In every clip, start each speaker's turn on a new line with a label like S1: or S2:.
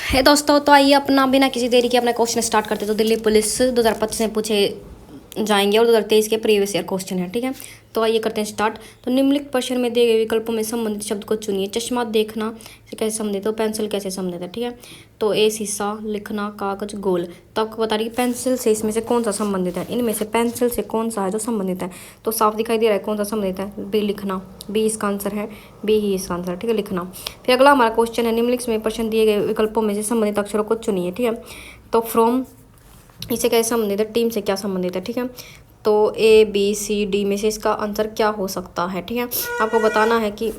S1: है दोस्तों, तो आइए अपना बिना किसी देरी के अपना क्वेश्चन स्टार्ट करते। तो दिल्ली पुलिस 2025 में पूछे जाएंगे और 2023 के प्रीवियस ईयर क्वेश्चन है। ठीक है, तो आइए करते हैं स्टार्ट। तो निम्नलिखित प्रश्न में दिए गए विकल्पों में संबंधित शब्द को चुनिए। चश्मा देखना से कैसे संबंधित है, पेंसिल कैसे संबंधित है। ठीक है, तो ए शीशा, लिखना, कागज, गोल। तो आपको बता रही है पेंसिल से इसमें से कौन सा संबंधित है। इनमें से पेंसिल से कौन सा है जो संबंधित है, तो साफ दिखाई दे रहा है कौन सा संबंधित है। बी लिखना, बी इसका आंसर है, बी ही इसका आंसर है। ठीक है, लिखना। फिर अगला हमारा क्वेश्चन है निम्नलिखित में प्रश्न दिए गए विकल्पों में से संबंधित अक्षरों को चुनिए। ठीक है, तो फ्रॉम इससे कैसे संबंधित है, टीम से क्या संबंधित है। ठीक है, तो ए बी सी डी में से इसका आंसर क्या हो सकता है। ठीक है, आपको बताना है कि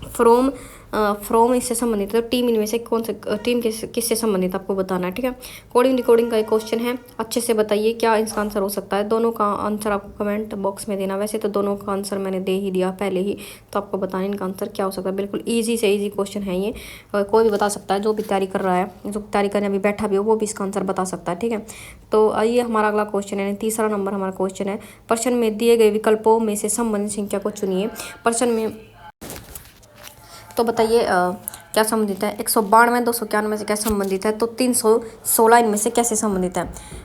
S1: फ्रॉम फ्रॉम इससे संबंधित है, तो टीम इनमें से कौन से टीम किससे संबंधित आपको बताना है। ठीक है, कोडिंग डिकोडिंग का एक क्वेश्चन है, अच्छे से बताइए क्या इसका आंसर हो सकता है। दोनों का आंसर आपको कमेंट बॉक्स में देना। वैसे तो दोनों का आंसर मैंने दे ही दिया पहले ही, तो आपको बताना इनका आंसर क्या हो सकता है। बिल्कुल ईजी से ईजी क्वेश्चन है ये, कोई भी बता सकता है। जो भी तैयारी कर रहा है, जो तैयारी करने अभी बैठा भी हो, वो भी इसका आंसर बता सकता है। ठीक है, तो आइए हमारा अगला क्वेश्चन है, तीसरा नंबर हमारा क्वेश्चन है, प्रश्न में दिए गए विकल्पों में से संबंधित संख्या को चुनिए। प्रश्न में तो बताइए क्या संबंधित है। 192 291 से क्या संबंधित है, तो 316 इनमें से कैसे संबंधित है।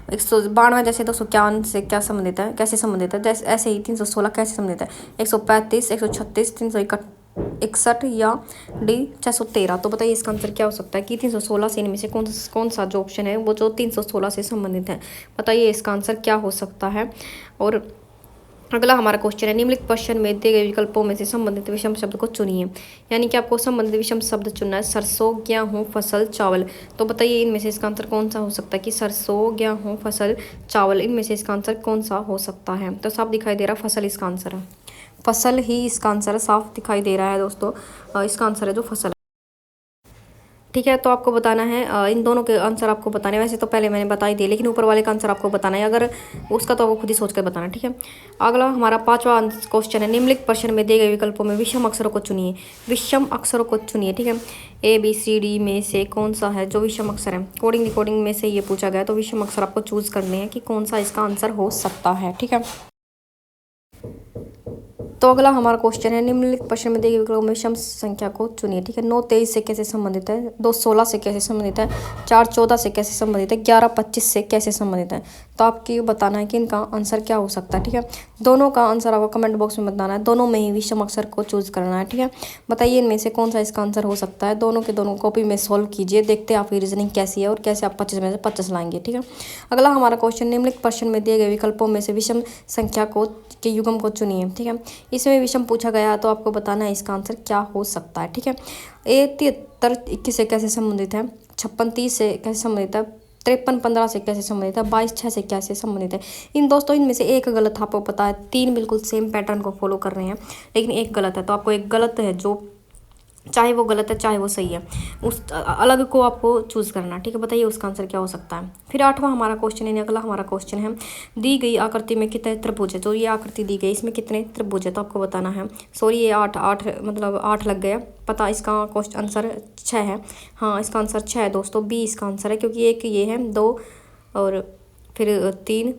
S1: 192 जैसे 291 से क्या संबंधित है, कैसे संबंधित है, जैसे ऐसे ही 316 कैसे संबंधित है। 135 136 361 या डी 613। तो बताइए इसका आंसर क्या हो सकता है कि 316 से इनमें से कौन सा जो ऑप्शन है वो जो 316 से संबंधित है। बताइए इसका आंसर क्या हो सकता है। और अगला हमारा क्वेश्चन है निम्नलिखित प्रश्न में दिए गए विकल्पों में से संबंधित विषम शब्द को चुनिए। यानी कि आपको संबंधित विषम शब्द चुनना है। सरसों, गेहूं, फसल, चावल। तो बताइए इनमें से इसका आंसर कौन सा हो सकता है कि सरसों, गेहूं, फसल, चावल, इनमें से इसका आंसर कौन सा हो सकता है। तो साफ दिखाई दे रहा है फसल इसका आंसर है, फसल ही इसका आंसर है। साफ दिखाई दे रहा है दोस्तों, इसका आंसर है जो फसल। ठीक है, तो आपको बताना है इन दोनों के आंसर आपको बताने। वैसे तो पहले मैंने बता ही दिए, लेकिन ऊपर वाले का आंसर आपको बताना है, अगर उसका तो आपको खुद ही सोच कर बताना। ठीक है, अगला हमारा पांचवा क्वेश्चन है निम्नलिखित प्रश्न में दिए गए विकल्पों में विषम अक्षरों को चुनिए। विषम अक्षरों को चुनिए। ठीक है, ए बी सी डी में से कौन सा है जो विषम अक्षर है। कोडिंग रिकॉर्डिंग में से ये पूछा गया, तो विषम अक्षर आपको चूज करने हैं कि कौन सा इसका आंसर हो सकता है। ठीक है, तो अगला हमारा क्वेश्चन है निम्नलिखित प्रश्न में दिए गए विकल्पों में विषम संख्या को चुनिए। ठीक है, 9 23 से कैसे संबंधित है, 2 16 से कैसे संबंधित है, 4 14 से कैसे संबंधित है, 11 25 से कैसे संबंधित है। तो आपकी बताना है कि इनका आंसर क्या हो सकता है। ठीक है, दोनों का आंसर आपको कमेंट बॉक्स में बताना है, दोनों में ही विषम अक्षर को चूज करना है। ठीक है, बताइए इनमें से कौन सा इसका आंसर हो सकता है। दोनों के दोनों कॉपी में सॉल्व कीजिए, देखते हैं आपकी रीजनिंग कैसी है और कैसे आप 25 में से 25 लाएंगे। ठीक है, अगला हमारा क्वेश्चन निम्नलिखित प्रश्न में दिए गए विकल्पों में से विषम संख्या को के युग्म को चुनिए। ठीक है, इसमें विषम पूछा गया, तो आपको बताना है इसका आंसर क्या हो सकता है। ठीक है, ए 73 21 से कैसे संबंधित है, 56 30 से कैसे संबंधित है, 53 15 से कैसे संबंधित है, 22 6 से कैसे संबंधित है। इन दोस्तों इनमें से एक गलत आपको पता है, 3 बिल्कुल सेम पैटर्न को फॉलो कर रहे हैं, लेकिन एक गलत है। तो आपको एक गलत है, जो चाहे वो गलत है चाहे वो सही है, उस अलग को आपको चूज करना। ठीक है, बताइए उसका आंसर क्या हो सकता है। फिर आठवां हमारा क्वेश्चन है, अगला हमारा क्वेश्शन है दी गई आकृति में कितने त्रिभुज है। तो ये आकृति दी गई, इसमें कितने त्रिभुज है, तो आपको बताना है। सॉरी, ये 8 मतलब 8 लग गया, पता इसका क्वेश्चन आंसर 6 है। हाँ, इसका आंसर 6 है दोस्तों, बी इसका आंसर है, क्योंकि एक ये है 2 और फिर 3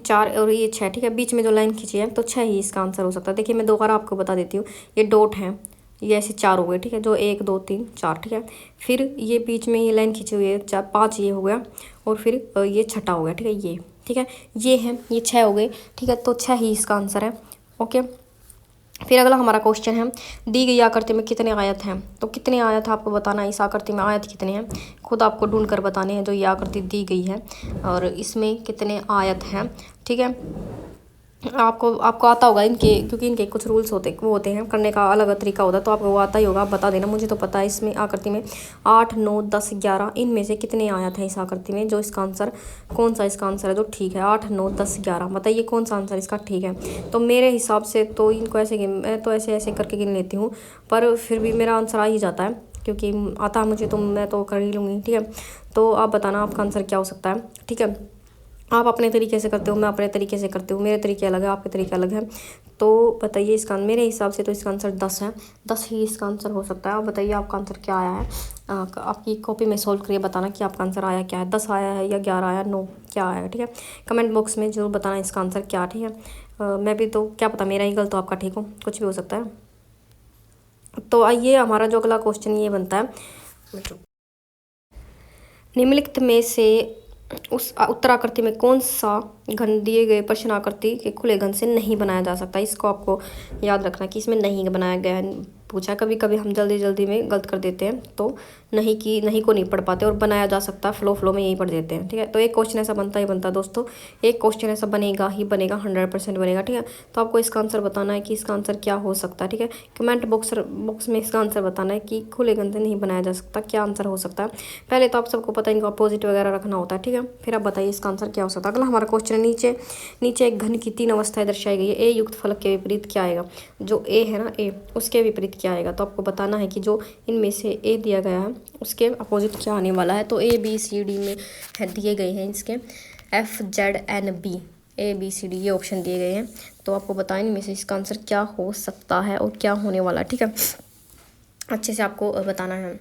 S1: 4 और ये 6। ठीक है, बीच में जो लाइन खींची है, तो 6 ही इसका आंसर हो सकता है। देखिए मैं दोबारा आपको बता देती हूँ, ये डॉट है, ये ऐसे 4 हो गए। ठीक है, जो 1 2 3 4। ठीक है, फिर ये बीच में ये लाइन खींची हुई है 4 5, ये हो गया, और फिर ये छठा हो गया। ठीक है, ये ठीक है, ये है, ये 6 हो गए। ठीक है, तो 6 ही इसका आंसर है। ओके, फिर अगला हमारा क्वेश्चन है दी गई आकृति में कितने आयत हैं। तो कितने आयत आपको बताना है, इस आकृति में आयत कितने हैं, खुद आपको ढूंढ कर बताने हैं। जो ये आकृति दी गई है और इसमें कितने आयत हैं। ठीक है, आपको आता होगा इनके, क्योंकि इनके कुछ रूल्स होते हैं, करने का अलग तरीका होता है, तो आपको वो आता ही होगा, आप बता देना। मुझे तो पता है इसमें आकृति में 8 9 10 11 इनमें से कितने आयत हैं इस आकृति में, जो इसका आंसर कौन सा इसका आंसर है जो ठीक है। 8 9 10 11, बताइए कौन सा आंसर इसका ठीक है। तो मेरे हिसाब से तो इनको ऐसे मैं तो ऐसे करके गिन लेती हूँ, पर फिर भी मेरा आंसर आ ही जाता है, क्योंकि आता है मुझे, तो मैं तो कर ही लूँगी। ठीक है, तो आप बताना आपका आंसर क्या हो सकता है। ठीक है, आप अपने तरीके से करते हो, मैं अपने तरीके से करती हूँ, मेरे तरीके अलग है, आपके तरीके अलग है। तो बताइए इसका, मेरे हिसाब से तो इसका आंसर 10 है, 10 ही इसका आंसर हो सकता है। आप बताइए आपका आंसर क्या आया है, आपकी कॉपी में सॉल्व करिए, बताना कि आपका आंसर आया क्या है, 10 आया है या 11 आया, 9 क्या आया है। ठीक है, कमेंट बॉक्स में जरूर बताना इसका आंसर क्या। ठीक है, मैं भी तो क्या पता, मेरा ही गलत हो आपका ठीक हो, कुछ भी हो सकता है। तो आइए हमारा जो अगला क्वेश्चन ये बनता है। निम्नलिखित में से उस उत्तराकृति में कौन सा घन दिए गए प्रश्न आकृति के खुले घन से नहीं बनाया जा सकता। इसको आपको याद रखना कि इसमें नहीं बनाया गया है। पूछा कभी कभी हम जल्दी जल्दी में गलत कर देते हैं, तो नहीं को नहीं पढ़ पाते और बनाया जा सकता है फ्लो में यही पढ़ देते हैं। ठीक है, तो एक क्वेश्चन ऐसा बनता ही बनता है दोस्तों, एक क्वेश्चन ऐसा बनेगा ही बनेगा, 100% बनेगा। ठीक है, तो आपको इसका आंसर बताना है कि इसका आंसर क्या हो सकता है। ठीक है, कमेंट बॉक्स में इसका आंसर बताना है कि खुले घन से नहीं बनाया जा सकता, क्या आंसर हो सकता है। पहले तो आप सबको पता है इनको अपोजिट वगैरह रखना होता है। ठीक है, फिर आप बताइए इसका आंसर क्या हो सकता है। अगला हमारा क्वेश्चन है, नीचे एक घन की 3 अवस्थाएं दर्शाई गई है, ए युक्त फलक के विपरीत क्या आएगा। जो ए है ना, ए, उसके विपरीत क्या आएगा। तो आपको बताना है कि जो इनमें से ए दिया गया है उसके अपोजिट क्या आने वाला है। तो ए बी सी डी में दिए गए हैं इसके F Z N B, A B C D ये ऑप्शन दिए गए हैं। तो आपको बताएं इनमें से इसका आंसर क्या हो सकता है और क्या होने वाला है। ठीक है, अच्छे से आपको बताना है।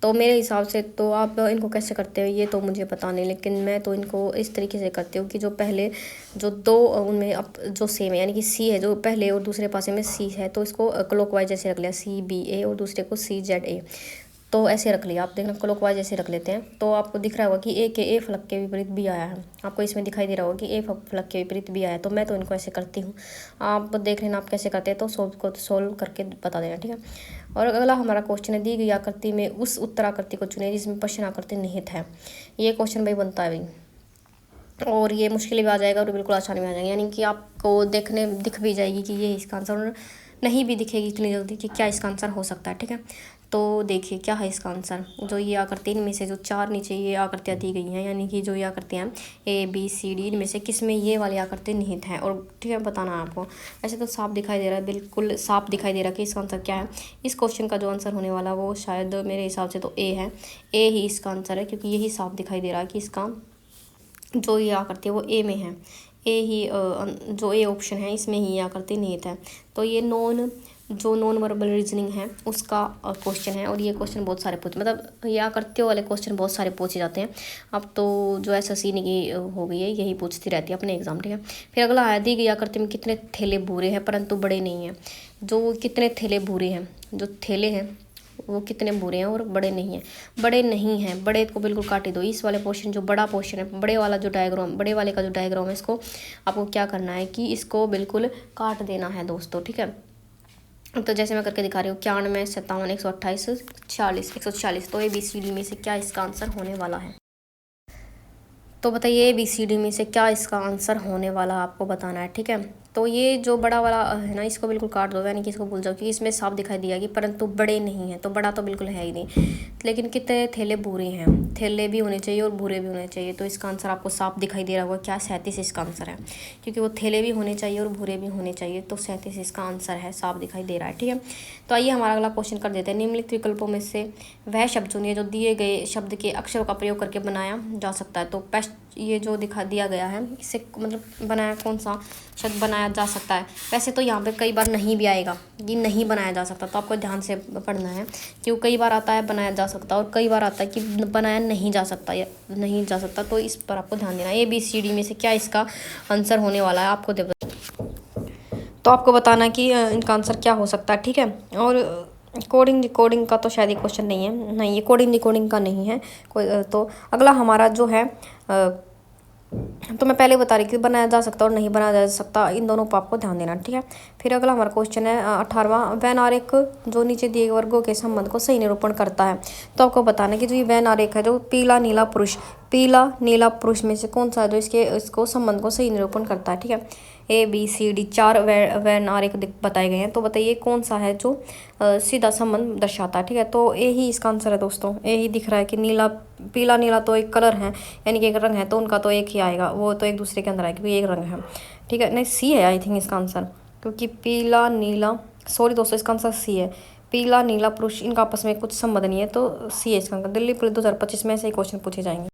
S1: तो मेरे हिसाब से तो आप इनको कैसे करते हो ये तो मुझे पता नहीं, लेकिन मैं तो इनको इस तरीके से करती हूँ कि जो पहले जो दो उनमें अब जो सेम है, यानी कि सी है जो पहले और दूसरे पासे में सी है, तो इसको क्लॉकवाइज ऐसे रख लिया, सी बी ए, और दूसरे को सी जेड ए, तो ऐसे रख लिया। आप देखना क्लॉकवाइज ऐसे रख लेते हैं, तो आपको दिख रहा होगा कि ए फलक के विपरीत भी आया है। आपको इसमें दिखाई दे रहा होगा कि ए फलक के विपरीत भी आया है। तो मैं तो इनको ऐसे करती हूँ, आप देख लेना आप कैसे करते हैं, तो सोल्व करके बता देना। ठीक है, और अगला हमारा क्वेश्चन है, दी गई आकृति में उस उत्तराकृति को चुने जिसमें प्रश्न आकृति निहित है। ये क्वेश्चन भाई बनता है भाई, और ये मुश्किल भी आ जाएगा और बिल्कुल आसानी भी आ जाएगी, यानी कि आपको दिख भी जाएगी कि ये इसका आंसर, नहीं भी दिखेगी इतनी जल्दी कि क्या इसका आंसर हो सकता है। ठीक है, तो देखिए क्या है इसका आंसर। जो ये आकृति इनमें से जो 4 नीचे ये आकृतियाँ दी गई हैं, यानी कि जो ये आकृतियाँ ए बी सी डी, इनमें से किस में ये वाली आकृति निहित है। और ठीक है, बताना है आपको। ऐसे तो साफ दिखाई दे रहा है, बिल्कुल साफ दिखाई दे रहा है कि इसका आंसर क्या है। इस क्वेश्चन का जो आंसर होने वाला वो शायद मेरे हिसाब से तो ए है, ए ही इसका आंसर है, क्योंकि यही साफ दिखाई दे रहा है कि इसका जो ये आकृति है वो ए में है। ए ही जो ए ऑप्शन है इसमें ही ये आकृति निहित है। तो ये नॉन वर्बल रीजनिंग है उसका क्वेश्चन है, और ये क्वेश्चन बहुत सारे मतलब ये आकृतियों वाले क्वेश्चन बहुत सारे पूछे जाते हैं। अब तो जो SSC की हो गई है यही पूछती रहती है अपने एग्जाम। ठीक है, फिर अगला है, दी गई आकृति में कितने थैले भूरे हैं परंतु बड़े नहीं हैं। जो कितने थैले भूरे हैं, जो थैले हैं वो कितने बुरे हैं और बड़े नहीं हैं। बड़े को बिल्कुल काटे दो। इस वाले पोर्शन जो बड़ा पोर्शन है, बड़े वाला जो डायग्राम, बड़े वाले का जो डायग्राम है, इसको आपको क्या करना है कि इसको बिल्कुल काट देना है दोस्तों। ठीक है, तो जैसे मैं करके दिखा रही हूँ, 91, 57, 128, 40, 140। तो ABCD में से क्या इसका आंसर होने वाला है। तो बताइए ABCD में से क्या इसका आंसर होने वाला आपको बताना है। ठीक है, तो ये जो बड़ा वाला है ना, इसको बिल्कुल काट दो, यानी कि इसको भूल जाओ, क्योंकि इसमें साफ दिखाई दिया कि परंतु बड़े नहीं हैं। तो बड़ा तो बिल्कुल है ही नहीं, लेकिन कितने थैले भूरे हैं, थैले भी होने चाहिए और भूरे भी होने चाहिए। तो इसका आंसर आपको साफ दिखाई दे रहा होगा, क्या 37 इसका आंसर है, क्योंकि वो थैले भी होने चाहिए और भूरे भी होने चाहिए। तो 37 इसका आंसर है, साफ दिखाई दे रहा है। ठीक है, तो आइए हमारा अगला क्वेश्चन कर देते हैं। निम्नलिखित विकल्पों में से वह शब्द चुनिए जो दिए गए शब्द के अक्षरों का प्रयोग करके बनाया जा सकता है। तो पेस्ट ये जो दिया गया है, इससे मतलब बनाया कौन सा शब्द बनाया जा सकता है। वैसे तो यहाँ पे कई बार नहीं भी आएगा, ये नहीं बनाया जा सकता, तो आपको ध्यान से पढ़ना है, क्योंकि कई बार आता है बनाया जा सकता और कई बार आता है कि बनाया नहीं जा सकता या नहीं जा सकता। तो इस पर आपको ध्यान देना है। ABCD में से क्या इसका आंसर होने वाला है आपको तो आपको बताना है कि इनका आंसर क्या हो सकता है। ठीक है, और कोडिंग का तो शायद ये क्वेश्चन नहीं है, नहीं ये कोडिंग का नहीं है कोई। तो अगला हमारा जो है तो मैं पहले बता रही थी बनाया जा सकता और नहीं बनाया जा सकता, इन दोनों पर आपको ध्यान देना। ठीक है, फिर अगला हमारा क्वेश्चन है 18वां, वैन आरेख जो नीचे दिए गए वर्गों के संबंध को सही निरूपण करता है। तो आपको बताना है कि जो ये वैन आरेख है, जो पीला नीला पुरुष में से कौन सा है जो इसको संबंध को सही निरूपण करता है। ठीक है, ABCD 4 वैन आरेख बताए गए हैं। तो बताइए कौन सा है जो सीधा संबंध दर्शाता है। ठीक है, तो ए ही इसका आंसर है दोस्तों। ए ही दिख रहा है कि पीला नीला तो एक कलर है, यानी कि एक रंग है, तो उनका तो एक ही आएगा, वो तो एक दूसरे के अंदर आएगा क्योंकि एक रंग है। ठीक है, नहीं सी है आई थिंक इसका आंसर, क्योंकि पीला नीला, सॉरी दोस्तों इसका आंसर सी है। पीला नीला पुरुष इनका आपस में कुछ संबंध नहीं है, तो सी है इसका आंसर। दिल्ली पुलिस 2025 में ऐसे ही क्वेश्चन पूछे जाएंगे।